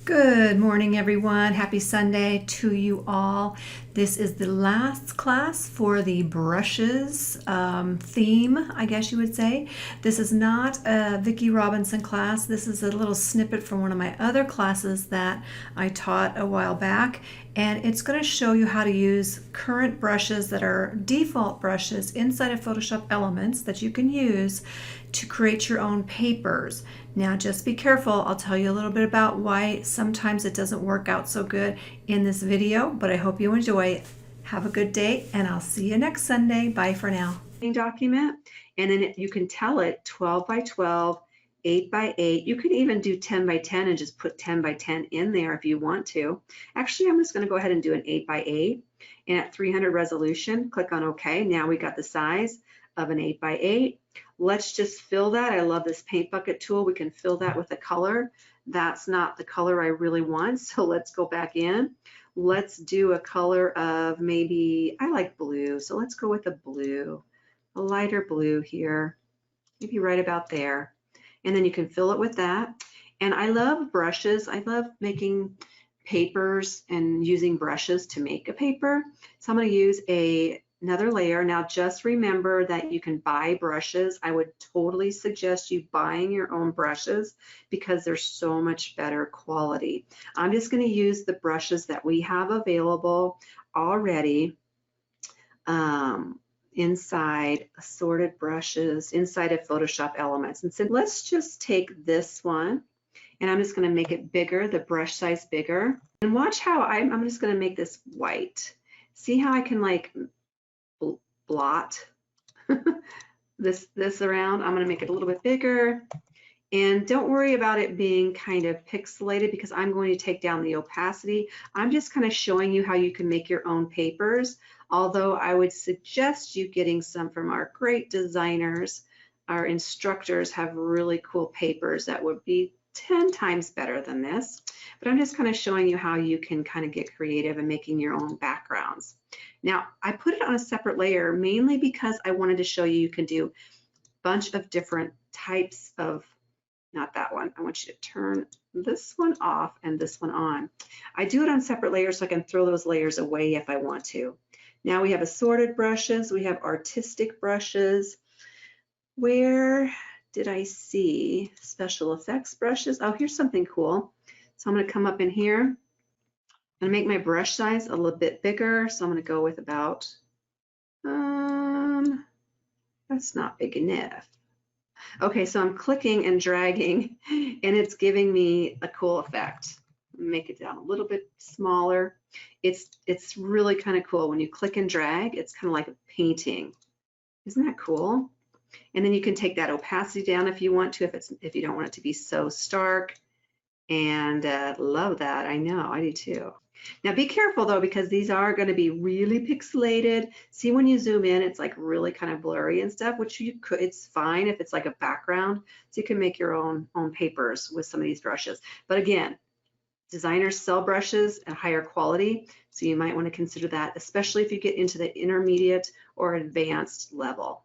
Good morning, everyone. Happy Sunday to you all. This is the last class for the brushes theme, I guess you would say. This is not a Vicki Robinson class. This is a little snippet from one of my other classes that I taught a while back. And it's going to show you how to use current brushes that are default brushes inside of Photoshop Elements that you can use to create your own papers. Now just be careful. I'll tell you a little bit about why sometimes it doesn't work out so good in this video, but I hope you enjoy it. Have a good day, and I'll see you next Sunday. Bye for now. Document, and then you can tell it 12 by 12, 8 by 8. You could even do 10 by 10 and just put 10 by 10 in there if you want to. Actually, I'm just going to go ahead and do an 8 by 8, and at 300 resolution, click on OK. Now we got the size of an 8 by 8. Let's just fill that. I love this paint bucket tool. We can fill that with a color. That's not the color I really want, so let's go back in. Let's do a color of maybe, I like blue, so let's go with a blue, a lighter blue here, maybe right about there. And then you can fill it with that. And I love brushes. I love making papers and using brushes to make a paper. So I'm going to use another layer. Now just remember that you can buy brushes. I would totally suggest you buying your own brushes because they're so much better quality. I'm just going to use the brushes that we have available already inside assorted brushes inside of Photoshop Elements. And so let's just take this one, and I'm just going to make it bigger, the brush size bigger. And watch how I'm just going to make this white. See how I can like blot this around? I'm going to make it a little bit bigger. And don't worry about it being kind of pixelated because I'm going to take down the opacity. I'm just kind of showing you how you can make your own papers, although I would suggest you getting some from our great designers. Our instructors have really cool papers that would be 10 times better than this. But I'm just kind of showing you how you can kind of get creative in making your own backgrounds. Now, I put it on a separate layer mainly because I wanted to show you you can do a bunch of different types of, not that one. I want you to turn this one off and this one on. I do it on separate layers so I can throw those layers away if I want to. Now we have assorted brushes. We have artistic brushes. Where did I see special effects brushes? Oh, here's something cool. So I'm going to come up in here. I'm going to make my brush size a little bit bigger. So I'm going to go with about, that's not big enough. Okay, so I'm clicking and dragging and it's giving me a cool effect. Make it down a little bit smaller. It's really kind of cool when you click and drag. It's kind of like a painting. Isn't that cool? And then you can take that opacity down if you want to, if you don't want it to be so stark. And love that. I know, I do too. Now be careful though, because these are going to be really pixelated. See, when you zoom in, it's like really kind of blurry and stuff, which you could, it's fine if it's like a background. So you can make your own papers with some of these brushes. But again, designers sell brushes at higher quality, so you might want to consider that, especially if you get into the intermediate or advanced level.